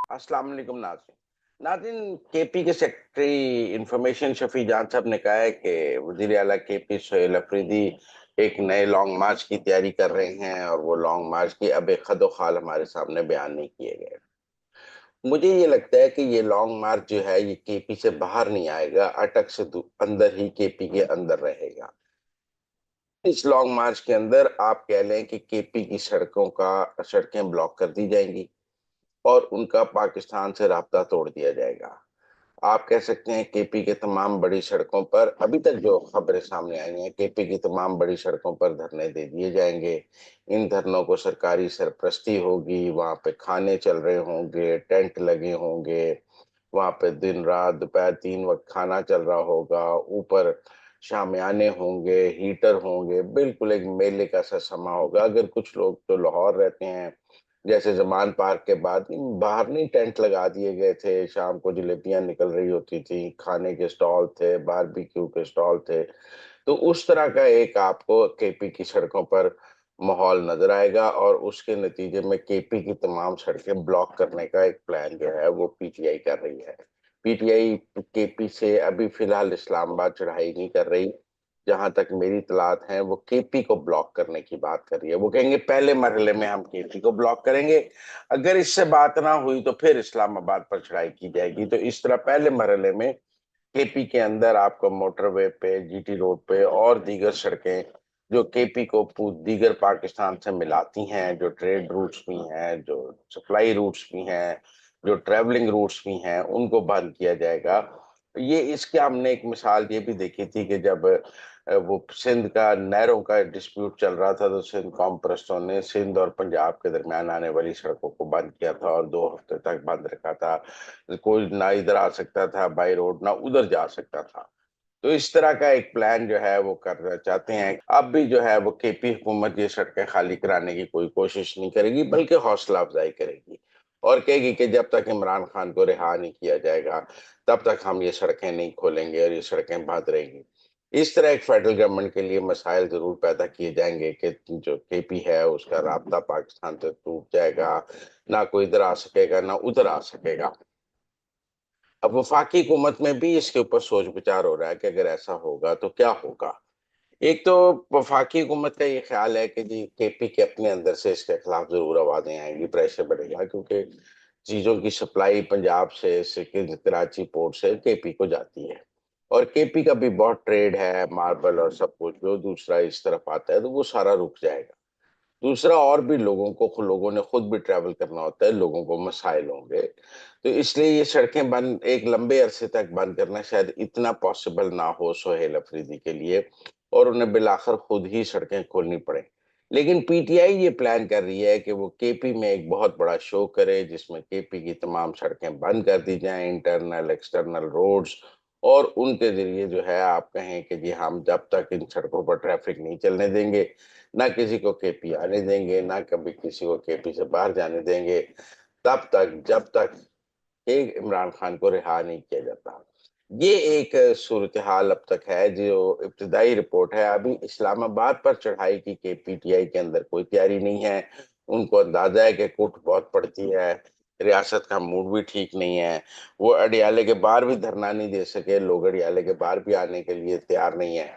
अस्सलाम वालेकुम नाज़रीन। नाज़रीन, केपी के सेक्रेटरी इंफॉर्मेशन शफी जान साहब ने कहा है कि वज़ीर आला केपी सोहेल अफरीदी एक नए लॉन्ग मार्च की तैयारी कर रहे हैं और वो लॉन्ग मार्च की अब एक खदो खाल हमारे सामने बयान नहीं किए गए। मुझे ये लगता है कि ये लॉन्ग मार्च जो है ये केपी से बाहर नहीं आएगा, अटक से अंदर ही केपी के अंदर रहेगा। इस लॉन्ग मार्च के अंदर आप कह लें कि केपी की सड़कें ब्लॉक कर दी जाएंगी और उनका पाकिस्तान से राब्ता तोड़ दिया जाएगा। आप कह सकते हैं केपी के तमाम बड़ी सड़कों पर अभी तक जो खबरें सामने आई हैं, केपी की तमाम बड़ी सड़कों पर धरने दे दिए जाएंगे। इन धरनों को सरकारी सरपरस्ती होगी, वहां पे खाने चल रहे होंगे, टेंट लगे होंगे, वहां पे दिन रात दोपहर 3 वक्त खाना चल रहा होगा, ऊपर शामियाने होंगे, हीटर होंगे, बिल्कुल एक मेले का सा समा होगा। अगर कुछ लोग तो लाहौर रहते हैं, जैसे जमान पार्क के बाद बाहर नहीं टेंट लगा दिए गए थे, शाम को जलेबियां निकल रही होती थी, खाने के स्टॉल थे, बारबेक्यू के स्टॉल थे। तो उस तरह का एक आपको केपी की सड़कों पर माहौल नजर आएगा और उसके नतीजे में केपी की तमाम सड़कें ब्लॉक करने का एक प्लान जो है वो पीटीआई कर रही है। पीटीआई केपी से अभी फिलहाल इस्लामाबाद चढ़ाई नहीं कर रही। जहां तक मेरी इतलात है वो केपी को ब्लॉक करने की बात कर रही है। वो कहेंगे पहले मरहले में हम केपी को ब्लॉक करेंगे, अगर इससे बात ना हुई तो फिर इस्लामाबाद पर चढ़ाई की जाएगी। तो इस तरह पहले मरहले में केपी के अंदर आपको मोटरवे पे, जीटी रोड पे और दीगर सड़कें जो केपी को दीगर पाकिस्तान से मिलाती हैं, जो ट्रेड रूट्स भी हैं, जो सप्लाई रूट्स भी हैं, जो ट्रेवलिंग रूट्स भी हैं, उनको बंद किया जाएगा। ये इसके हमने एक मिसाल ये भी देखी थी कि जब वो सिंध का नहरों का डिस्प्यूट चल रहा था तो सिंध कौम परस्तों ने सिंध और पंजाब के दरमियान आने वाली सड़कों को बंद किया था और 2 हफ्ते तक बंद रखा था। कोई ना इधर आ सकता था बाई रोड, ना उधर जा सकता था। तो इस तरह का एक प्लान जो है वो करना चाहते हैं। अब भी जो है वो केपी हुकूमत ये सड़कें खाली कराने की कोई कोशिश नहीं करेगी, बल्कि हौसला अफजाई करेगी और कहेगी कि जब तक इमरान खान को रिहा नहीं किया जाएगा तब तक हम ये सड़कें नहीं खोलेंगे और ये सड़कें बंद रहेंगी। इस तरह एक फेडरल गवर्नमेंट के लिए मसाइल जरूर पैदा किए जाएंगे कि जो केपी है उसका राब्ता पाकिस्तान से टूट जाएगा, ना कोई इधर आ सकेगा ना उधर आ सकेगा। अब वफाकी हुकूमत में भी इसके ऊपर सोच विचार हो रहा है कि अगर ऐसा होगा तो क्या होगा। एक तो वफाकी हुकूमत का ये ख्याल है कि जी केपी के अपने अंदर से इसके खिलाफ जरूर आवाजें आएंगी, प्रेशर बढ़ेगा, क्योंकि चीजों की सप्लाई पंजाब से सिकिंद कराची पोर्ट से केपी को जाती है और केपी का भी बहुत ट्रेड है, मार्बल और सब कुछ जो दूसरा इस तरफ आता है तो वो सारा रुक जाएगा। दूसरा और भी लोगों ने खुद भी ट्रैवल करना होता है, लोगों को मसाइल होंगे। तो इसलिए ये सड़कें बंद एक लंबे अरसे तक बंद करना शायद इतना पॉसिबल ना हो सोहेल अफरीदी के लिए और उन्हें बिलाखिर खुद ही सड़कें खोलनी पड़े। लेकिन पीटीआई ये प्लान कर रही है कि वो केपी में एक बहुत बड़ा शो करे जिसमें केपी की तमाम सड़कें बंद कर दी जाएं, इंटरनल एक्सटर्नल रोड्स, और उनके जरिए जो है आप कहें कि जी हम जब तक इन सड़कों पर ट्रैफिक नहीं चलने देंगे, ना किसी को केपी आने देंगे, ना कभी किसी को केपी से बाहर जाने देंगे, तब तक जब तक एक इमरान खान को रिहा नहीं किया जाता। ये एक सूरत हाल अब तक है। जो इब्तदाई रिपोर्ट है, अभी इस्लामाबाद पर चढ़ाई की के पीटीआई के अंदर कोई तैयारी नहीं है। उनको अंदाजा है कि कुट बहुत पड़ती है, रियासत का मूड भी ठीक नहीं है। वो अडियाले के बाहर भी धरना नहीं दे सके, लोग अडियाले के बाहर भी आने के लिए तैयार नहीं है।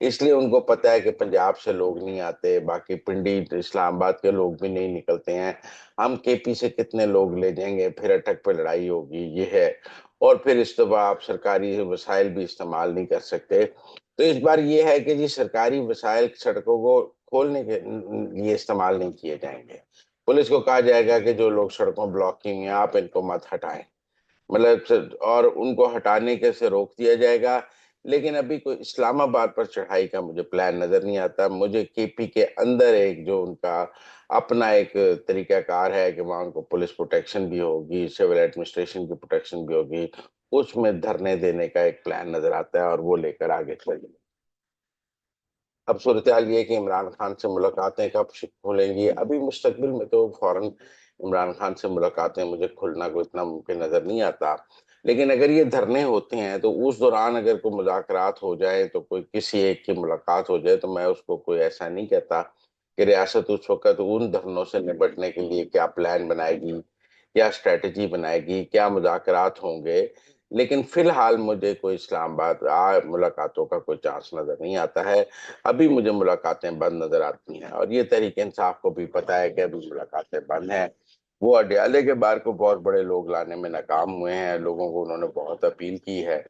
इसलिए उनको पता है कि पंजाब से लोग नहीं आते, बाकी पिंडी इस्लामाबाद के लोग भी नहीं निकलते हैं, हम केपी से कितने लोग ले जाएंगे, फिर अटक पे लड़ाई होगी, ये है। और फिर इस दफा आप सरकारी वसाइल भी इस्तेमाल नहीं कर सकते। तो इस बार ये है कि जी सरकारी वसाइल सड़कों को खोलने के लिए इस्तेमाल नहीं किए जाएंगे। पुलिस को कहा जाएगा कि जो लोग सड़कों ब्लॉक की हुई हैं आप इनको मत हटाएं, मतलब और उनको हटाने के से रोक दिया जाएगा। लेकिन अभी कोई इस्लामाबाद पर चढ़ाई का मुझे प्लान नजर नहीं आता। मुझे केपी के अंदर एक जो उनका अपना एक तरीकाकार है कि वहां उनको पुलिस प्रोटेक्शन भी होगी, सिविल एडमिनिस्ट्रेशन की प्रोटेक्शन भी होगी, उसमें धरने देने का एक प्लान नजर आता है और वो लेकर आगे चलेंगे। अब सूरत हाल ये है कि इमरान खान से मुलाकातें कब खुलेंगी, अभी मुस्तकबिल में तो फौरन इमरान खान से मुलाकातें मुझे खुलना कोई इतना मुमकिन नजर नहीं आता। लेकिन अगर ये धरने होते हैं तो उस दौरान अगर कोई मुज़ाकरात हो जाए, तो कोई किसी एक की मुलाकात हो जाए, तो मैं उसको कोई ऐसा नहीं कहता कि रियासत उस वक्त उन धरनों से निपटने के लिए क्या प्लान बनाएगी کیا اسٹریٹجی بنائے گی، کیا مذاکرات ہوں گے، لیکن فی الحال مجھے کوئی اسلام آباد ملاقاتوں کا کوئی چانس نظر نہیں آتا ہے۔ ابھی مجھے ملاقاتیں بند نظر آتی ہیں، اور یہ تحریک انصاف کو بھی پتا ہے کہ ابھی ملاقاتیں بند ہیں۔ وہ اڈیالے کے بار کو بہت بڑے لوگ لانے میں ناکام ہوئے ہیں، لوگوں کو انہوں نے بہت اپیل کی ہے،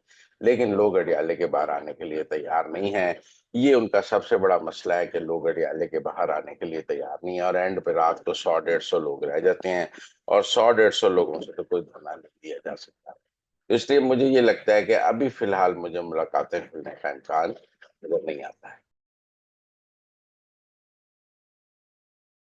لیکن لوگ اڈیالے کے باہر آنے کے لیے تیار نہیں ہیں۔ یہ ان کا سب سے بڑا مسئلہ ہے کہ لوگ اڈیالے کے باہر آنے کے لیے تیار نہیں ہیں، اور اینڈ پہ رات کو 100-150 لوگ رہ جاتے ہیں، اور 100-150 لوگوں سے تو کوئی دھرنا نہیں دیا جا سکتا۔ اس لیے مجھے یہ لگتا ہے کہ ابھی فی الحال مجھے ملاقاتیں کرنے کا امکان نظر نہیں آتا ہے۔